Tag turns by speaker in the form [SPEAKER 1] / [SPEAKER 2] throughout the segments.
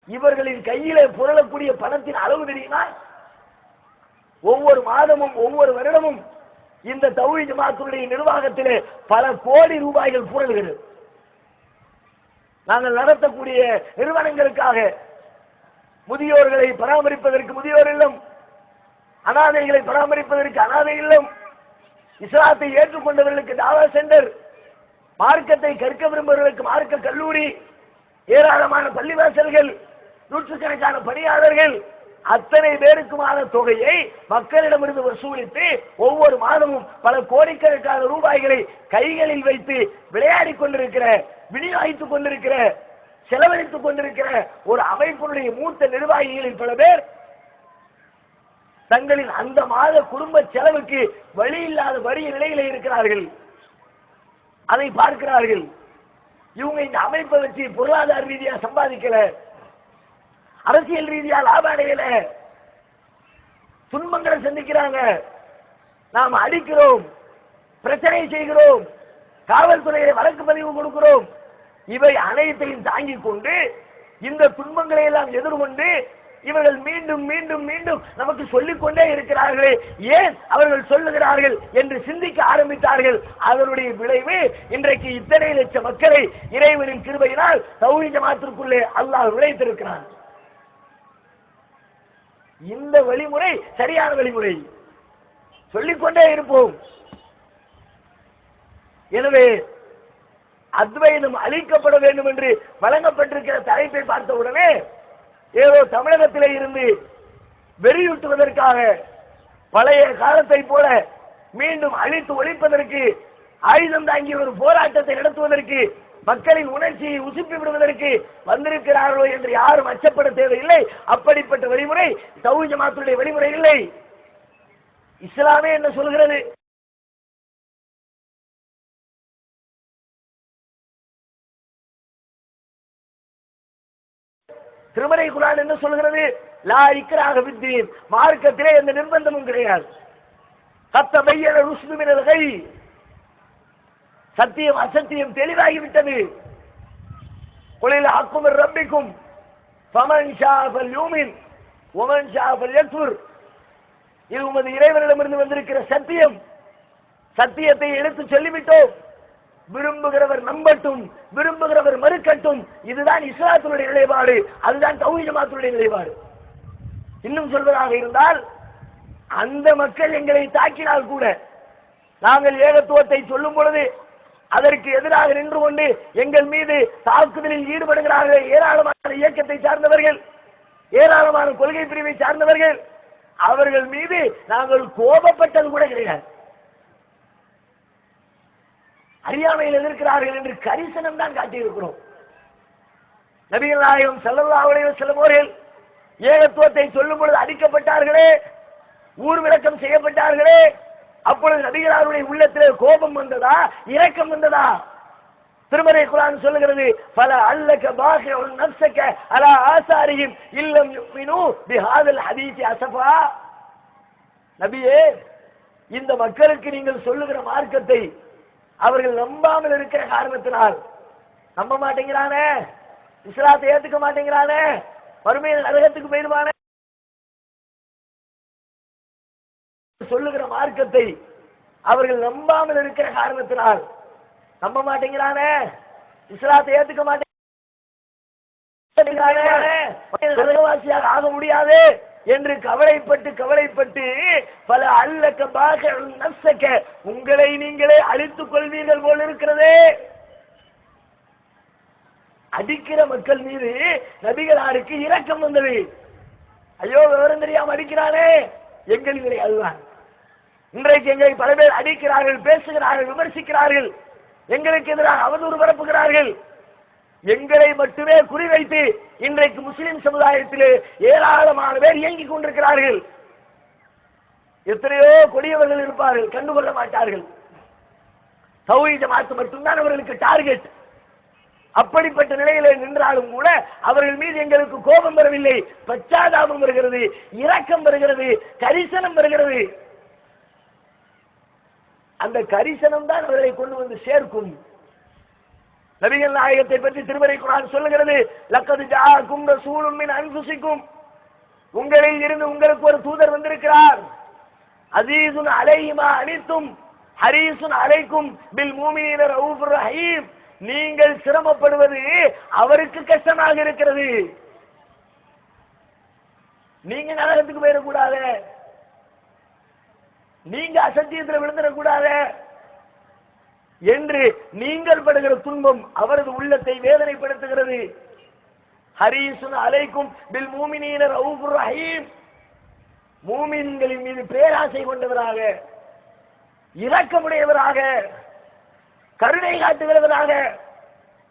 [SPEAKER 1] இவர்களின் கையிலே புரளக்கூடிய பணத்தின் அளவு தெரியுமா? ஒவ்வொரு மாதமும் ஒவ்வொரு வருடமும் இந்த தௌஹீத் ஜமாத்துடைய நிர்வாகத்திலே பல கோடி ரூபாய்கள் புரளுகிறது. நாங்கள் நடத்தக்கூடிய நிறுவனங்களுக்காக முதியோர்களை பராமரிப்பதற்கு முதியோர் இல்லம், அனாதைகளை பராமரிப்பதற்கு அனாதை இல்லம், இஸ்லாத்தை ஏற்றுக்கொண்டவர்களுக்கு தாவா சென்டர், மார்க்கத்தை கற்க விரும்புவர்களுக்கு மார்க்க கல்லூரி, ஏராளமான பள்ளிவாசல்கள், நூற்றுக்கணக்கான பணியாளர்கள், அத்தனை பேருக்குமான தொகையை மக்களிடமிருந்து வசூலித்து ஒவ்வொரு மாதமும் பல கோடிக்கணக்கான ரூபாய்களை கைகளில் வைத்து விளையாடிக் கொண்டிருக்கிற, விநியோகித்துக் கொண்டிருக்கிற, செலவழித்துக் கொண்டிருக்கிற ஒரு அமைப்பினுடைய மூத்த நிர்வாகிகளில் பல பேர் தங்களின் அந்த மாத குடும்ப செலவுக்கு வழி இல்லாத வறிய நிலையில இருக்கிறார்கள். அதை பார்க்கிறார்கள். இவங்க இந்த அமைப்பை வச்சு பொருளாதார ரீதியா சம்பாதிக்கல, அரசியல் ரீதியா லாபம் அடையல, துன்பங்களை சந்திக்கிறாங்க. நாம் அடிக்கிறோம், பிரச்சனை செய்கிறோம், காவல்துறையை வழக்கு பதிவு கொடுக்கிறோம். இவை அனைத்தையும் தாங்கிக் கொண்டு இந்த துன்பங்களை எல்லாம் எதிர்கொண்டு இவர்கள் மீண்டும் மீண்டும் மீண்டும் நமக்கு சொல்லிக் கொண்டே இருக்கிறார்களே, ஏன் அவர்கள் சொல்லுகிறார்கள் என்று சிந்திக்க ஆரம்பித்தார்கள். அதனுடைய விளைவு இன்றைக்கு இத்தனை லட்சம் மக்களை இறைவனின் கிருபையினால் தௌஹீத் ஜமாத்திற்குள்ளே அல்லாஹ் நுழைத்திருக்கிறான். இந்த வழிமுறை சரியான வழிமுறை, சொல்லிக்கொண்டே இருப்போம். எனவே அத்வைதம் அழிக்கப்பட வேண்டும் என்று வழங்கப்பட்டிருக்கிற தலைப்பை பார்த்த உடனே ஏதோ தமிழகத்திலே இருந்து வெறியூட்டுவதற்காக பழைய காலத்தை போல மீண்டும் அழித்து ஒழிப்பதற்கு ஆயுதம் தாங்கிய ஒரு போராட்டத்தை நடத்துவதற்கு மக்களின் உணர்ச்சியை உசுப்பி விடுவதற்கு வந்திருக்கிறார்களோ என்று யாரும் அச்சப்பட தேவையில்லை. அப்படிப்பட்ட வழிமுறை தௌஹீத் ஜமாத்துடைய வழிமுறை இல்லை. இஸ்லாமே என்ன சொல்கிறது? திருமறை குர்ஆன் என்ன சொல்கிறது? லா இக்ராஹ ஃபித்தீன், மார்க்கத்திலே எந்த நிர்பந்தமும் கிடையாது. கத் தபையன ருஷ்து மினல் கை, சத்தியம் அசத்தியம் தெளிவாகிவிட்டது. குலில் ஹக்கு மிர் ரப்பிக்கும் ஃபமன் ஷாஅ ஃபல்யூமின் வமன் ஷாஅ ஃபல்யக்ஃபுர். இது உமது இறைவனிடமிருந்து வந்திருக்கிற சத்தியம். சத்தியத்தை எடுத்து சொல்லிவிட்டோம். விரும்புகிறவர் நம்பட்டும், விரும்புகிறவர் மறுக்கட்டும். இதுதான் இஸ்லாத்தினுடைய நிலைப்பாடு, அதுதான் தௌஹீத் ஜமாத்துடைய நிலைப்பாடு. இன்னும் சொல்வதாக இருந்தால், அந்த மக்கள் எங்களை தாக்கினால் கூட நாங்கள் ஏகத்துவத்தை சொல்லும் பொழுது அதற்கு எதிராக நின்று கொண்டு எங்கள் மீது தாக்குதலில் ஈடுபடுகிறார்கள் ஏராளமான இயக்கத்தை சார்ந்தவர்கள், ஏராளமான கொள்கை பிரிவை சார்ந்தவர்கள். அவர்கள் மீது நாங்கள் கோபப்பட்டது கூட கிடையாது. அறியாமையில் எதிர்க்கிறார்கள் என்று கரிசனம் தான் காட்டியிருக்கிறோம். நபிகள் நாயகம் ஸல்லல்லாஹு அலைஹி வஸல்லம் அவர்கள் ஏகத்துவத்தை சொல்லும் பொழுது அடிக்கப்பட்டார்களே, ஊர் விளக்கம் செய்யப்பட்டார்களே, அப்பொழுது நபிகளாருடைய உள்ளத்திலே கோபம் வந்ததா, இரக்கம் வந்ததா? திருமறை குர்ஆன் சொல்லுகிறது, ஃபல அல்லக பாகிஉன் நஃப்ஸக அலா ஆசாரிஹிம் இல்லம் யுமினு பிஹாதல் ஹதீஸ் அஸஃபா. நபியே, இந்த மக்களுக்கு நீங்கள் சொல்லுகிற மார்க்கத்தை அவர்கள் நம்பாமல் இருக்கிற காரணத்தினால், நம்ப மாட்டேங்கிறானே, இஸ்லாத்தை ஏத்துக்க மாட்டேங்கிறானே, மறுமையில் நரகத்துக்கு போயிடுவானே, சொல்லுகிற மார்க்கத்தை அவர்கள் நம்பாமல் இருக்கிற காரணத்தினால், நம்ப மாட்டேங்கிறானே, இஸ்லாத்தை ஏத்துக்க மாட்டேங்கிறானே, நரகவாசியாக ஆக முடியாது என்று கவலைப்பட்டு பல அல்லக பாகிஉன் நஃப்ஸக, உங்களை நீங்களே அழித்துக் கொள்வீர்கள் போல் இருக்கிறதே. அடிக்கிற மக்கள் மீது நபிகளாருக்கு இரக்கம் வந்தது. ஐயோ, விவரம் தெரியாம அடிக்கிறானே, எங்களிலே அதுதான். இன்றைக்கு எங்களை பல பேர் அடிக்கிறார்கள், பேசுகிறார்கள், விமர்சிக்கிறார்கள், எங்களுக்கு எதிராக அவதூறு பரப்புகிறார்கள். எங்களை மட்டுமே குறிவைத்து இன்றைக்கு முஸ்லிம் சமுதாயத்திலே ஏராளமான பேர் இயங்கிக் கொண்டிருக்கிறார்கள். எத்தனையோ கொடியவர்கள் இருப்பார்கள், கண்டுகொள்ள மாட்டார்கள். தௌஹீத் ஜமாத் மட்டும்தான் அவர்களுக்கு டார்கெட். அப்படிப்பட்ட நிலையிலே நின்றாலும் கூட அவர்கள் மீது எங்களுக்கு கோபம் வரவில்லை, பச்சாதாபம் வருகிறது, இரக்கம் வருகிறது, கரிசனம் வருகிறது. அந்த கரிசனம் தான் அவர்களை கொண்டு வந்து சேர்க்கும். நபிகள் நாயகத்தை பற்றி திருமறை குர்ஆன் சொல்லுகிறது, லக்கது ஜாஅக்கும் ரசூலுன் மின் அன்ஃபுசிக்கும், உங்களில் இருந்து உங்களுக்கு ஒரு தூதர் வந்திருக்கிறார். அஸீஸுன் அலைஹி மா அனித்தும் ஹரீஸுன் அலைக்கும் பில் முஃமினீன ரഊஃபுர் ரஹீம், நீங்கள் சிரமப்படுவது அவருக்கு கஷ்டமாக இருக்கிறது, நீங்க நரகத்துக்கு போயிடக்கூடாது, நீங்க அசத்தியத்தில் விழுந்துடக்கூடாது என்று நீங்கள் படுகிற துன்பம் அவரது உள்ளத்தை வேதனைப்படுத்துகிறது. ஹரீசுன் அலைக்கும் பில் முஃமினீன ரഊஃபுர் ரஹீம், மூமின்களின் மீது பேராசை கொண்டவராக, இரக்கமுடையவராக, கருணை காட்டுகிறவராக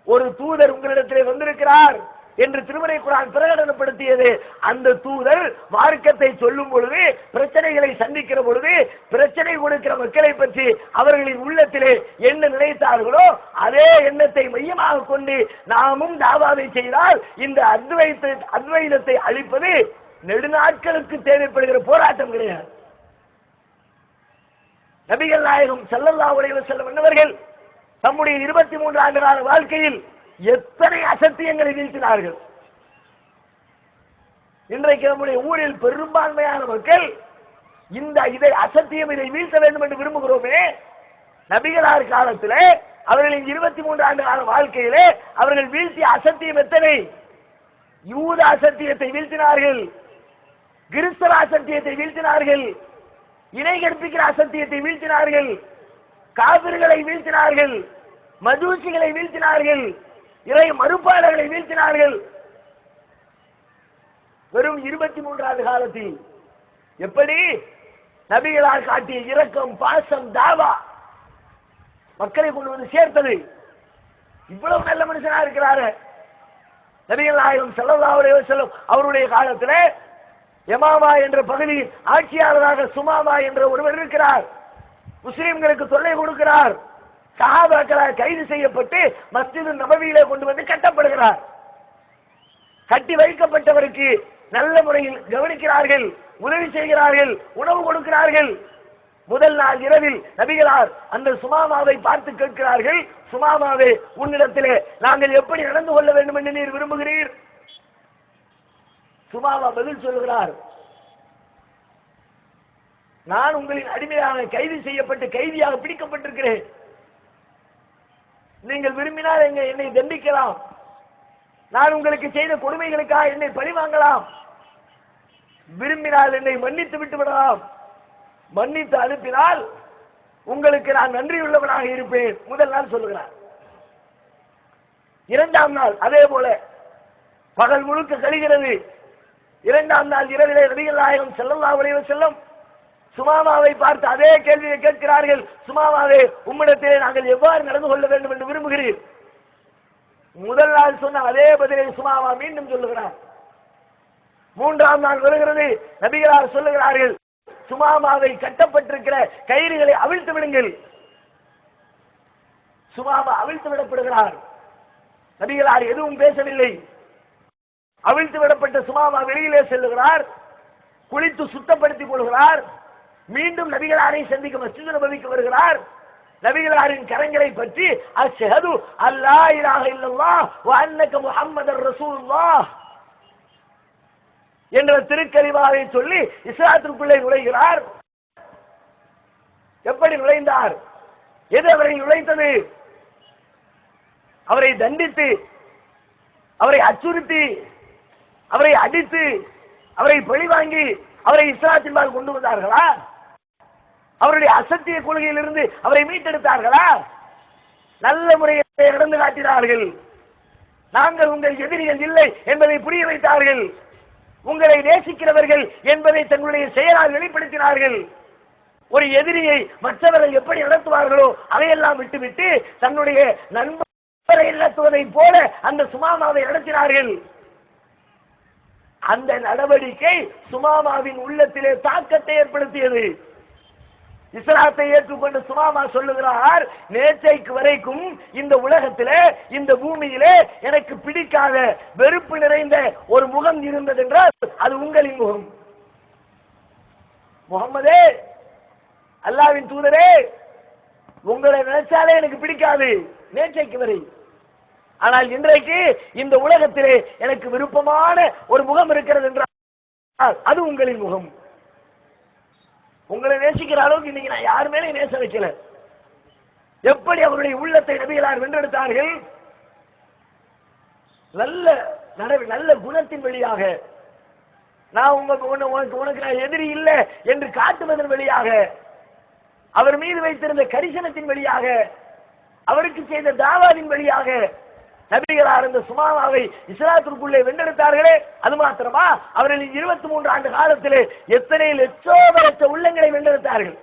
[SPEAKER 1] ஒரு தூதர் உங்களிடத்திலே வந்திருக்கிறார் என்று திருமறை குர்ஆன் பிரகடனப்படுத்தியது. அந்த தூதர் மார்க்கத்தை சொல்லும் பொழுது, பிரச்சனைகளை சந்திக்கிற பொழுது, பிரச்சனை கொடுக்கிற மக்களை பற்றி அவர்களின் உள்ளத்திலே என்ன நினைத்தார்களோ அதே எண்ணத்தை மையமாக கொண்டு நாமும் தாவாவை செய்தால் இந்த அத்வைதத்தை அழிப்பது நெடுநாட்களுக்கு தேவைப்படுகிற போராட்டம் கிடையாது. நபிகள் நாயகம் ஸல்லல்லாஹு அலைஹி வஸல்லம் என்பவர்கள் தம்முடைய 23 ஆண்டு கால வாழ்க்கையில் எத்தனை அசத்தியங்களை வீழ்த்தினார்கள். இன்றைக்கு நம்முடைய ஊரில் பெரும்பான்மையான மக்கள் இதை அசத்தியம், இதை வீழ்த்த வேண்டும் என்று விரும்புகிறோமே. நபிகளார் காலத்திலே அவர்களின் 23 ஆண்டு கால வாழ்க்கையிலே அவர்கள் வீழ்த்திய அசத்தியம் எத்தனை? யூத அசத்தியத்தை வீழ்த்தினார்கள், கிறிஸ்தவ அசத்தியத்தை வீழ்த்தினார்கள், இணை கற்பிக்கிற அசத்தியத்தை வீழ்த்தினார்கள், காபிர்களை வீழ்த்தினார்கள், மஜூசிகளை வீழ்த்தினார்கள், இறை மறுப்பாளர்களை வீழ்த்தினார்கள். வெறும் 23 ஆண்டு காலத்தில் எப்படி நபிகளார் காட்டிய இரக்கம், பாசம், தாவா மக்களை கொண்டு வந்து சேர்த்தது. இவ்வளவு நல்ல மனுஷனா இருக்கிறாரு நபிகள் நாயகம் ஸல்லல்லாஹு அலைஹி வஸல்லம். அவருடைய காலத்தில் யமாமா என்ற பகுதியில் ஆட்சியாளராக சுமாமா என்ற ஒருவர் இருக்கிறார். முஸ்லிம்களுக்கு தொல்லை கொடுக்கிறார். சஹாபாக்களால் கைது செய்யப்பட்டு மஸ்ஜிது நபவியிலே கொண்டு வந்து கட்டப்படுகிறார். கட்டி வைக்கப்பட்டவருக்கு நல்ல முறையில் கவனிக்கிறார்கள், உதவி செய்கிறார்கள், உணவு கொடுக்கிறார்கள். முதல் நாள் இரவில் நபிகளார் அந்த சுமாமாவை பார்த்து கேட்கிறார்கள், சுமாமாவே, உன்னிடத்திலே நாங்கள் எப்படி நடந்து கொள்ள வேண்டும் என்று நீர் விரும்புகிறீர்? சுமாமா பதில் சொல்லுகிறார், நான் உங்களின் அடிமையாக கைது செய்யப்பட்டு கைதியாக பிடிக்கப்பட்டிருக்கிறேன். நீங்கள் விரும்பினால் என்னை தண்டிக்கலாம், நான் உங்களுக்கு செய்த கொடுமைகளுக்காக என்னை பழி வாங்கலாம், விரும்பினால் என்னை மன்னித்து விட்டு விடலாம், மன்னித்து அனுப்பினால் உங்களுக்கு நான் நன்றியுள்ளவனாக இருப்பேன். முதல் நாள் சொல்லுகிறார். இரண்டாம் நாள் அதே போல பகல் முழுக்க கழிகிறது. இரண்டாம் நாள் இரவிலே நபிகள் நாயகம் ஸல்லல்லாஹு அலைஹி வஸல்லம் சுமாமாவை பார்த்து அதே கேள்வியை கேட்கிறார்கள். சுமாமாவே, உம்மிடத்திலே நாங்கள் எவ்வாறு நடந்து கொள்ள வேண்டும் என்று விரும்புகிறீர்? முதல் நாள் சொன்ன அதே பதிலை சுமாமா மீண்டும் சொல்லுகிறார். மூன்றாம் நாள் வருகிறது. நபிகளார் சொல்லுகிறார்கள், சுமாமாவை கட்டப்பட்டிருக்கிற கயிறுகளை அவிழ்த்து விடுங்கள். சுமாமா அவிழ்த்து விடப்படுகிறார். நபிகளார் எதுவும் பேசவில்லை. அவிழ்த்து விடப்பட்ட சுமாமா வெளியிலே செல்லுகிறார், குளித்து சுத்தப்படுத்திக் கொள்கிறார். மீண்டும் நபிகளாரை சந்திக்க மஸ்ஜிது நபவிக்கு வருகிறார். நபிகளாரின் கரங்களை பற்றி அஷ்ஹது அல்லா இலாஹ இல்லல்லாஹ் வ அன்னக முஹம்மதர் ரசூலுல்லாஹ் என்ற திருக்கலிமாவை சொல்லி இஸ்லாத்திற்குள்ளே நுழைகிறார். எப்படி நுழைந்தார்? எது அவரை நுழைத்தது? அவரை தண்டித்து, அவரை அச்சுறுத்தி, அவரை அடித்து, அவரை பழிவாங்கி அவரை இஸ்லாத்தின்பால் கொண்டு வந்தார்களா? அவருடைய அசத்திய கொள்கையிலிருந்து அவரை மீட்டெடுத்தார்களா? நல்ல முறையை நடந்து காட்டினார்கள். நாங்கள் உங்கள் எதிரிகள் இல்லை என்பதை புரிய வைத்தார்கள். உங்களை நேசிக்கிறவர்கள் என்பதை தங்களுடைய செயலால் வெளிப்படுத்தினார்கள். ஒரு எதிரியை மற்றவர்கள் எப்படி நடத்துவார்களோ அதையெல்லாம் விட்டுவிட்டு தன்னுடைய நண்பரை நடத்துவதை போல அந்த சுமாமாவை நடத்தினார்கள். அந்த நடவடிக்கை சுமாமாவின் உள்ளத்திலே தாக்கத்தை ஏற்படுத்தியது. இஸ்லாத்தை ஏற்றுக்கொண்டு சுமாமா சொல்லுகிறார், நேற்றைக்கு வரைக்கும் இந்த உலகத்திலே, இந்த பூமியிலே எனக்கு பிடிக்காத வெறுப்பு நிறைந்த ஒரு முகம் இருந்தது என்றால் அது உங்களின் முகம். முகம்மதே, அல்லாஹ்வின் தூதரே, உங்களை நினைச்சாலே எனக்கு பிடிக்காது. நேற்றைக்கு வரை ஆனால் இன்றைக்கு இந்த உலகத்திலே எனக்கு விருப்பமான ஒரு முகம் இருக்கிறது என்றால் அது உங்களின் முகம். உங்களை நேசிக்கிற அளவுக்கு இன்னைக்கு நான் யார் மேலே நேச வைக்கல. எப்படி அவருடைய உள்ளத்தை நபிகளார் வென்றெடுத்தார்கள்? நல்ல குணத்தின் வழியாக, நான் உனக்கு நான் எதிரி இல்லை என்று காட்டுவதன் வழியாக, அவர் மீது வைத்திருந்த கரிசனத்தின் வழியாக, அவருக்கு செய்த தாவாவின் வழியாக நபிகளார் இந்த சுமாமாவை இஸ்லாத்திற்குள்ளே வென்றெடுத்தார்களே. அது மாத்திரமா, அவர்களின் 23 ஆண்டு காலத்திலே எத்தனை லட்சோபலட்ச உள்ளங்களை வென்றெடுத்தார்கள்.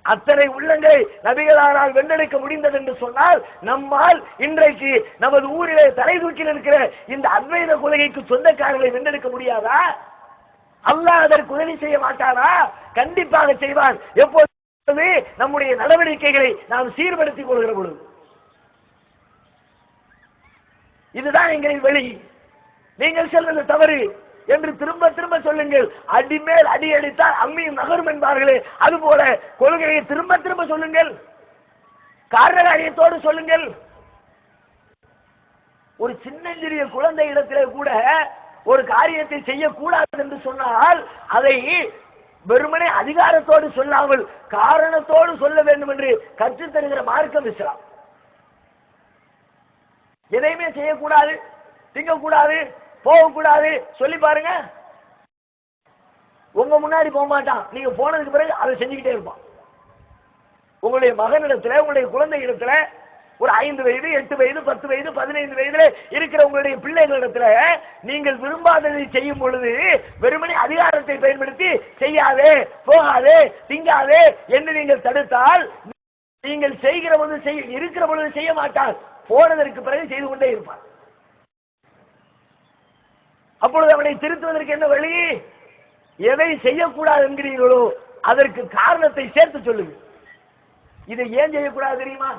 [SPEAKER 1] அத்தனை உள்ளங்களை நபிகளாரால் வென்றெடுக்க முடிந்தது என்று சொன்னால், நம்மால் இன்றைக்கு நமது ஊரிலே தலை தூக்கி இருக்கிற இந்த அத்வைத கொள்கைக்கு சொந்தக்காரர்களை வென்றெடுக்க முடியாதா? அல்லாஹ் அதற்கு உதவி செய்ய மாட்டானா? கண்டிப்பாக செய்வான். எப்போது நம்முடைய நடவடிக்கைகளை நாம் சீர்படுத்திக் கொள்கிற பொழுது. இதுதான் எங்களின் வழி. நீங்கள் செல்வது தவறு என்று திரும்ப திரும்ப சொல்லுங்கள். அடிமேல் அடி அடித்தால் அம்மியும் நகரும் என்பார்களே, அதுபோல கொள்கையை திரும்ப திரும்ப சொல்லுங்கள், காரணகாரியத்தோடு சொல்லுங்கள். ஒரு சின்னஞ்சிறிய குழந்தை இடத்திலே கூட ஒரு காரியத்தை செய்யக்கூடாது என்று சொன்னால் அதை வெறுமனே அதிகாரத்தோடு சொல்லாமல் காரணத்தோடு சொல்ல வேண்டும் என்று கற்றுத் தருகிற மார்க்கம் இஸ்லாம். எதையுமே செய்யக்கூடாது, திங்கக்கூடாது, போகக்கூடாது சொல்லி பாருங்க, உங்க முன்னாடி போக மாட்டான். நீங்க போனதுக்கு பிறகு அதை செஞ்சுக்கிட்டே இருப்பான். உங்களுடைய மகனிடத்துல, உங்களுடைய குழந்தை இடத்துல, ஒரு 5 வயது, 8 வயது, 10 வயது, 15 வயதுல இருக்கிற உங்களுடைய பிள்ளைகளிடத்துல நீங்கள் விரும்பாததை செய்யும் பொழுது வெறுமனே அதிகாரத்தை பயன்படுத்தி செய்யாதே, போகாதே, திங்காதே என்று நீங்கள் தடுத்தால், நீங்கள் செய்கிற பொழுது இருக்கிற பொழுது செய்ய மாட்டார், போனதற்கு பிறகு செய்து கொண்டே இருப்பார். அப்பொழுது அவனை திருத்துவதற்கு என்ன வழி? எதை செய்யக்கூடாது என்கிறீர்களோ அதற்கு காரணத்தை சேர்த்து சொல்லுங்க. இதை ஏன் செய்யக்கூடாது தெரியுமா?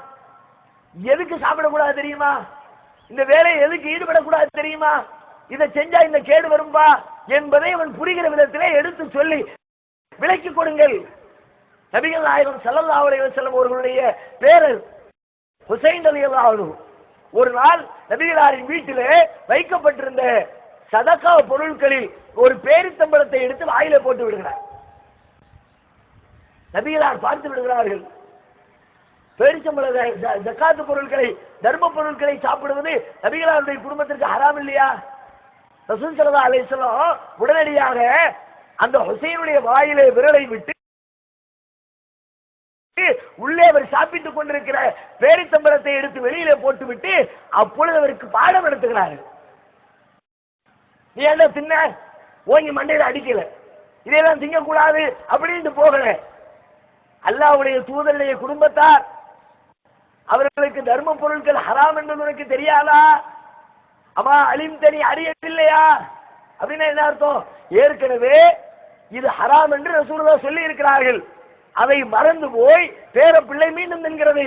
[SPEAKER 1] எதுக்கு சாப்பிடக்கூடாது தெரியுமா? இந்த வேலையை எதுக்கு ஈடுபடக்கூடாது தெரியுமா? இதை செஞ்சா இந்த கேடு வரும்பா என்பதை அவன் புரிகிற விதத்திலே எடுத்து சொல்லி விளக்கி கொடுங்கள். நபிகள் நாயகம் ஸல்லல்லாஹு அலைஹி வஸல்லம் அவர்களுடைய பேரர் ஹுசைன் ரலியல்லாஹு அன்ஹு ஒரு நாள் நபிகளாரின் வீட்டிலே வைக்கப்பட்டிருந்த சதகா பொருட்களில் ஒரு பேரித்தம்பழத்தை எடுத்து வாயில போட்டு விடுகிறார். நபிகளார் பார்த்து விடுகிறார்கள். பேரிச்சம்பழ ஜக்காத்து பொருட்களை, தர்ம பொருட்களை சாப்பிடுவது நபிகளாருடைய குடும்பத்திற்கு ஹராம் இல்லையா? ரசூல் ஸல்லல்லாஹு அலைஹி வஸல்லம் உடனடியாக அந்த ஹுசைனுடைய வாயிலே விரலை விட்டு உள்ளே அவர் சாப்பிட்டுக் கொண்டிருக்கிற பேரித்தம்பழத்தை எடுத்து வெளியிலே போட்டுவிட்டு அப்பொழுது அவருக்கு பாடம் நடத்துகிறார்கள். நீ என்ன தின்ன? ஓங்கி மண்டையில அடிக்கல, இதையெல்லாம் திங்கக்கூடாது அப்படின்ட்டு போகல. அல்லாஹ்வுடைய தூதருடைய குடும்பத்தார், அவர்களுக்கு தர்ம பொருட்கள் ஹராம் என்று உனக்கு தெரியாதா? அம்மா அலிம் தனி அறியவில்லையா? அப்படின்னா என்ன அர்த்தம்? ஏற்கனவே இது ஹராம் என்று ரசூலுல்லாஹ் சொல்லி இருக்கிறார்கள். அதை மறந்து போய் பேர பிள்ளை மீண்டும் என்கிறது.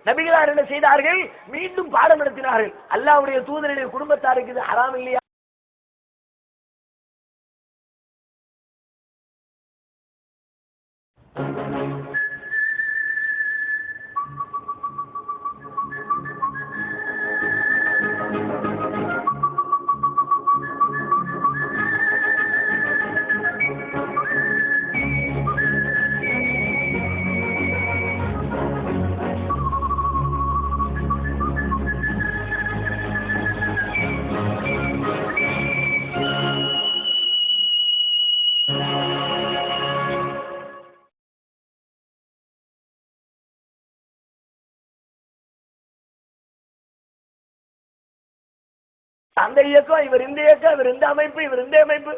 [SPEAKER 1] நபிகளார் என்ன செய்தார்கள்? மீண்டும் பாடம் நடத்தினார்கள். அல்லாஹ்வுடைய தூதருடைய குடும்பத்தாருக்கு இது ஹராம் இல்லையா? அந்த இயக்கம், இவர் இந்த இயக்கம், இவர் இந்த அமைப்பு, இவர் இந்த அமைப்பு.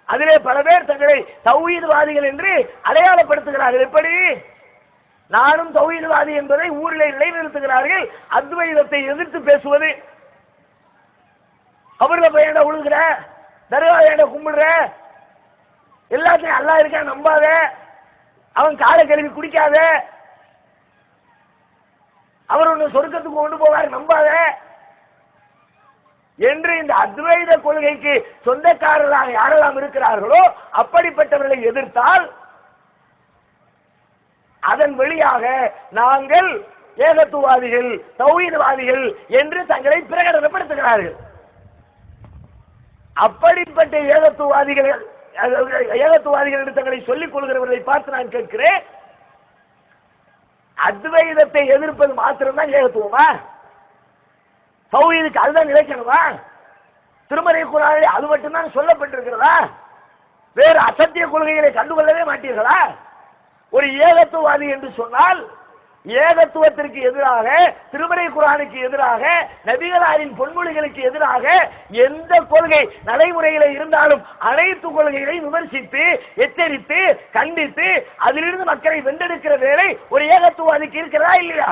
[SPEAKER 1] அதிலே பல பேர் தங்களை தௌஹீத்வாதிகள் என்று அடையாளப்படுத்துகிறார்கள். எப்படி? நானும் தௌஹீத்வாதி என்பதை ஊரில் நிலைநிறுத்துகிறார்கள். அத்வைதத்தை எதிர்த்து பேசுவது, கபர்ல போய் உழுகிற, தர்கா கும்பிடுற, எல்லாத்தையும் அல்லாஹ் இருக்கான் நம்பாத, அவன் காலை கழுவி குடிக்காத, அவர் ஒன்று சொர்க்கத்துக்கு கொண்டு போவார் நம்பாத என்று இந்த அத்வைத கொள்கைக்கு சொந்தக்காரர்களாக யாரெல்லாம் இருக்கிறார்களோ அப்படிப்பட்டவர்களை எதிர்த்தால் அதன் வழியாக நாங்கள் ஏகத்துவாதிகள் தௌஹீத்வாதிகள் என்று தங்களை பிரகடனப்படுத்துகிறார்கள். அப்படிப்பட்ட ஏகத்துவாதிகள் என்று தங்களை சொல்லிக் கொள்கிறவர்களை பார்த்து நான் கேட்கிறேன், அத்வைதத்தை எதிர்ப்பது மாத்திரம்தான் ஏகத்துவமா? தௌஹீதுக்கு அதுதான் நிலைக்கணுமா? திருமறை குர்ஆனில் அது மட்டும்தான் சொல்லப்பட்டிருக்கிறதா? வேறு அசத்திய கொள்கைகளை கண்டுகொள்ளவே மாட்டீர்களா? ஒரு ஏகத்துவாதி என்று சொன்னால் ஏகத்துவத்திற்கு எதிராக, திருமறை குர்ஆனுக்கு எதிராக, நபிகளாரின் பொன்மொழிகளுக்கு எதிராக எந்த கொள்கை நடைமுறையில இருந்தாலும் அனைத்து கொள்கைகளையும் விமர்சித்து எச்சரித்து கண்டித்து அதிலிருந்து மக்களை வென்றெடுக்கிற வேலை ஒரு ஏகத்துவாதிக்கு இருக்கிறதா இல்லையா?